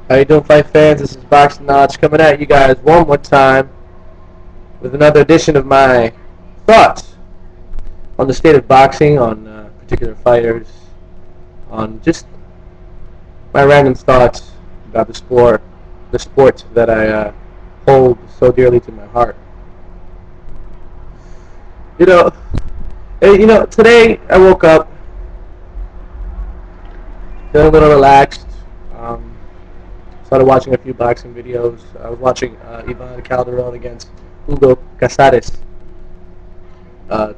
How you doing, fight fans? This is Boxing Notch coming at you guys one more time with another edition of my thoughts on the state of boxing, on particular fighters, on just my random thoughts about the sport that I hold so dearly to my heart. You know, today I woke up feeling a little relaxed. Um, Started watching a few boxing videos. I was watching Ivan Calderon against Hugo Casares.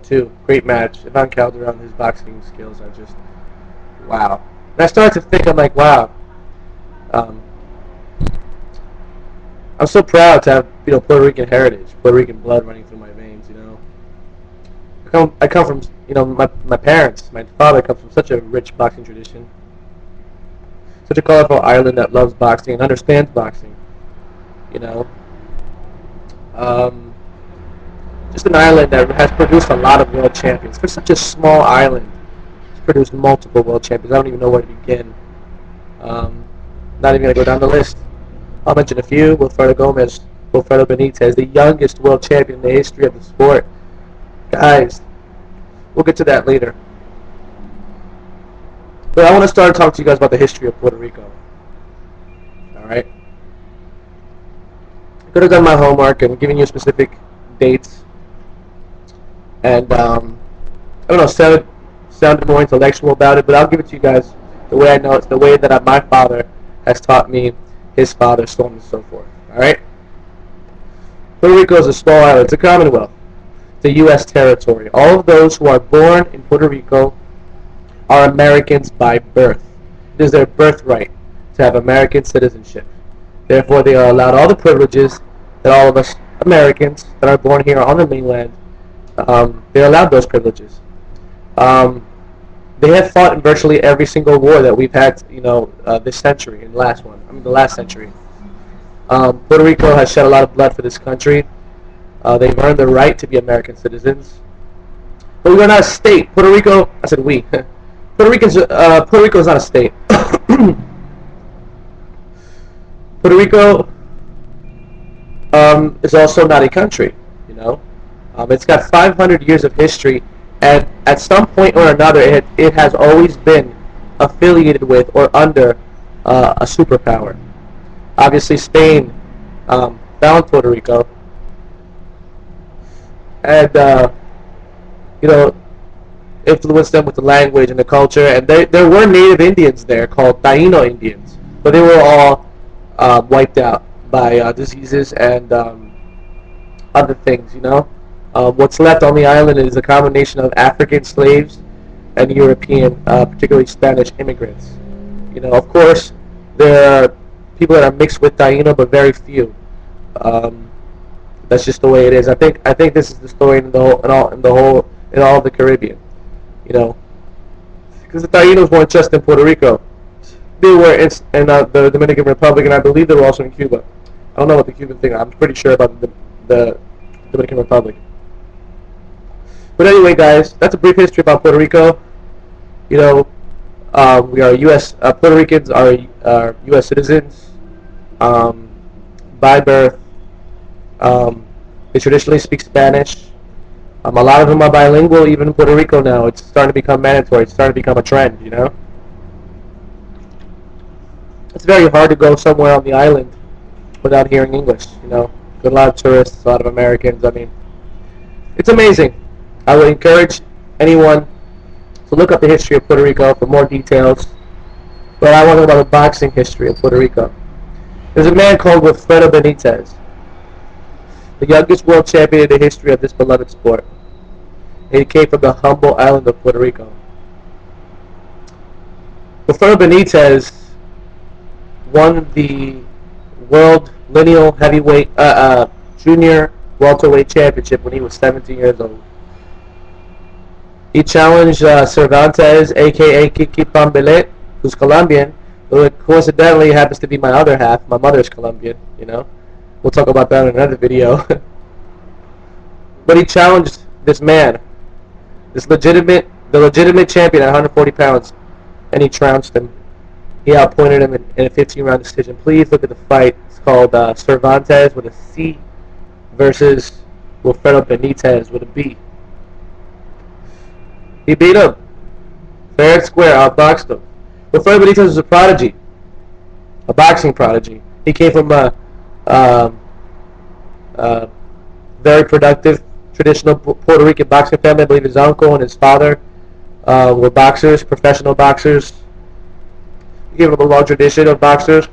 Too great match. Ivan Calderon, his boxing skills are just wow. And I started to think, I'm like, wow. Um, I'm so proud to have Puerto Rican heritage, Puerto Rican blood running through my veins. I come from my parents. My father comes from such a rich boxing tradition, such a colorful island that loves boxing and understands boxing. You know, um, just an island that has produced a lot of world champions. For such a small island, it's produced multiple world champions. I don't even know where to begin. Um, Not even gonna go down the list. I'll mention a few: Wilfredo Gomez, Wilfredo Benitez, the youngest world champion in the history of the sport. Guys, we'll get to that later. But I want to start talking to you guys about the history of Puerto Rico. All right. I could have done my homework and given you specific dates, and I don't know, sounded more intellectual about it. But I'll give it to you guys the way I know it, the way that my father has taught me, his father, so on and so forth. All right. Puerto Rico is a small island. It's a commonwealth. It's a U.S. territory. All of those who are born in Puerto Rico are Americans by birth. It is their birthright to have American citizenship. Therefore, they are allowed all the privileges that all of us Americans that are born here on the mainland, they're allowed those privileges. They have fought in virtually every single war that we've had, this century and the last century. Puerto Rico has shed a lot of blood for this country. They've earned the right to be American citizens. But we are not a state. Puerto Rico, I said we. Puerto Rico is not a state. Puerto Rico is also not a country. It's got 500 years of history, and at some point or another, it has always been affiliated with or under a superpower. Obviously, Spain found Puerto Rico, and influenced them with the language and the culture. And there were native Indians there called Taino Indians, but they were all wiped out by diseases and other things. What's left on the island is a combination of African slaves and European, particularly Spanish immigrants. Of course, there are people that are mixed with Taino, but very few. That's just the way it is. I think this is the story in all of the Caribbean. Because the Tainos weren't just in Puerto Rico; they were in the Dominican Republic, and I believe they were also in Cuba. I don't know what the Cuban thing. I'm pretty sure about the Dominican Republic. But anyway, guys, that's a brief history about Puerto Rico. We are U.S. Puerto Ricans are U.S. citizens by birth. They traditionally speak Spanish. A lot of them are bilingual, even in Puerto Rico now. It's starting to become mandatory. It's starting to become a trend, It's very hard to go somewhere on the island without hearing English, Got a lot of tourists, a lot of Americans. I mean, it's amazing. I would encourage anyone to look up the history of Puerto Rico for more details. But I want to talk about the boxing history of Puerto Rico. There's a man called Wilfredo Benitez, the youngest world champion in the history of this beloved sport. He came from the humble island of Puerto Rico. Wilfredo Benitez won the World Lineal Heavyweight Junior Welterweight Championship when he was 17 years old. He challenged Cervantes, a.k.a. Kiki Pambelet, who's Colombian, who coincidentally happens to be my other half. My mother's Colombian, We'll talk about that in another video. But he challenged this man, the legitimate champion at 140 pounds, and he trounced him. He outpointed him in a 15-round decision. Please look at the fight. It's called Cervantes with a C versus Wilfredo Benitez with a B. He beat him. Fair and square, outboxed him. Wilfredo Benitez was a prodigy. A boxing prodigy. He came from a very productive, traditional Puerto Rican boxing family. I believe his uncle and his father were boxers, professional boxers. He gave him a long tradition of boxers.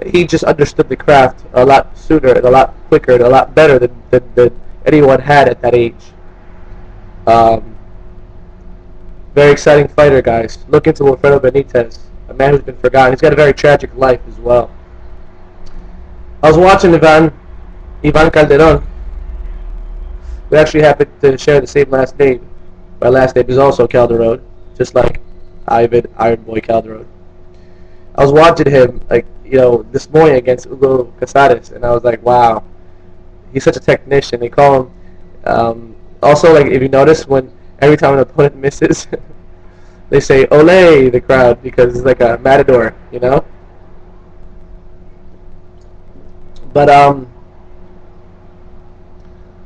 He just understood the craft a lot sooner and a lot quicker and a lot better than anyone had at that age. Very exciting fighter, guys. Look into Wilfredo Benitez, a man who's been forgotten. He's got a very tragic life as well. I was watching Ivan Calderon. We actually happen to share the same last name. My last name is also Calderon, just like Ivan Iron Boy Calderon. I was watching him, this morning against Hugo Casares, and I was like, wow, he's such a technician. They call him. Also, if you notice, when every time an opponent misses, they say "Ole" the crowd because it's like a matador, But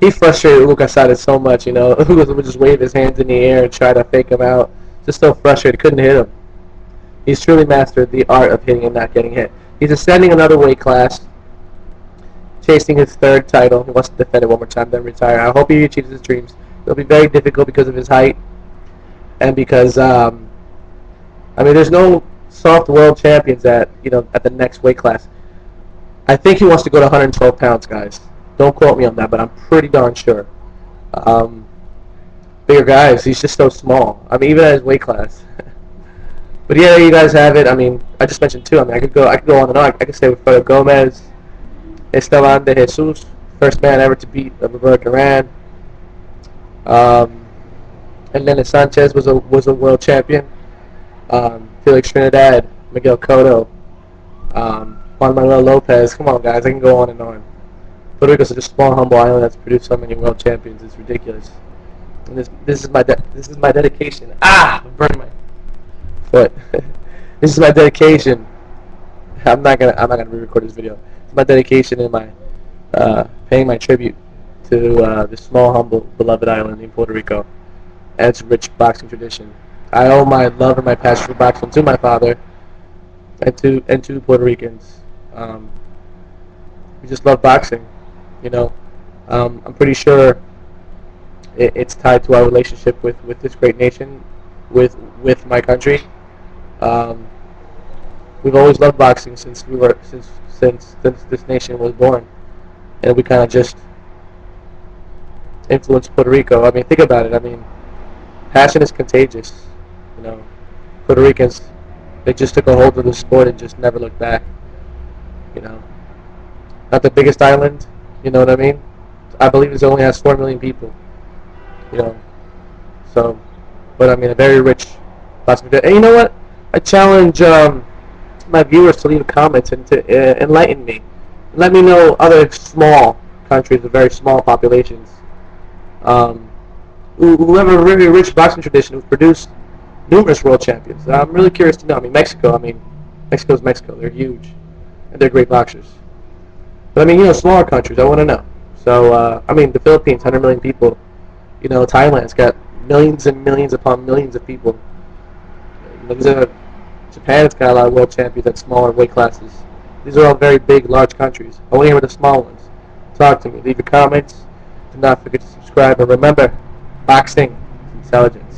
he frustrated Hugo Casares so much, Hugo would just wave his hands in the air and try to fake him out. Just so frustrated, couldn't hit him. He's truly mastered the art of hitting and not getting hit. He's ascending another weight class, chasing his third title. He wants to defend it one more time, then retire. I hope he achieves his dreams. It'll be very difficult because of his height and because, there's no soft world champions at the next weight class. I think he wants to go to 112 pounds, guys. Don't quote me on that, but I'm pretty darn sure. Bigger guys, he's just so small. Even at his weight class. But yeah, there you guys have it. I just mentioned two. I could go on and on. I could say Wilfredo Gomez, Esteban de Jesus, first man ever to beat Roberto Duran. And then Sanchez was a world champion. Felix Trinidad, Miguel Cotto, Juan Manuel Lopez. Come on, guys, I can go on and on. Puerto Rico's such a small, humble island that's produced so many world champions. It's ridiculous. And this is my dedication. I'm burning my foot. This is my dedication. I'm not gonna re-record this video. It's my dedication and my paying my tribute to this small, humble, beloved island in Puerto Rico and its rich boxing tradition. I owe my love and my passion for boxing to my father and to Puerto Ricans. We just love boxing, I'm pretty sure it's tied to our relationship with this great nation, with my country. We've always loved boxing since this nation was born, and we kind of just influenced Puerto Rico. Think about it. Passion is contagious. Puerto Ricans, they just took a hold of the sport and just never looked back. Not the biggest island, you know what I mean? I believe it only has 4 million people. So, but a very rich boxing. And you know what? I challenge my viewers to leave comments and to enlighten me. Let me know other small countries with very small populations who have a really rich boxing tradition, who've produced numerous world champions. I'm really curious to know. Mexico. Mexico's Mexico. They're huge, and they're great boxers. But smaller countries, I want to know. So, the Philippines, 100 million people. Thailand's got millions and millions upon millions of people. Japan's got a lot of world champions at smaller weight classes. These are all very big, large countries. I want to hear the small ones. Talk to me. Leave your comments. Do not forget to subscribe. And remember, boxing is intelligent.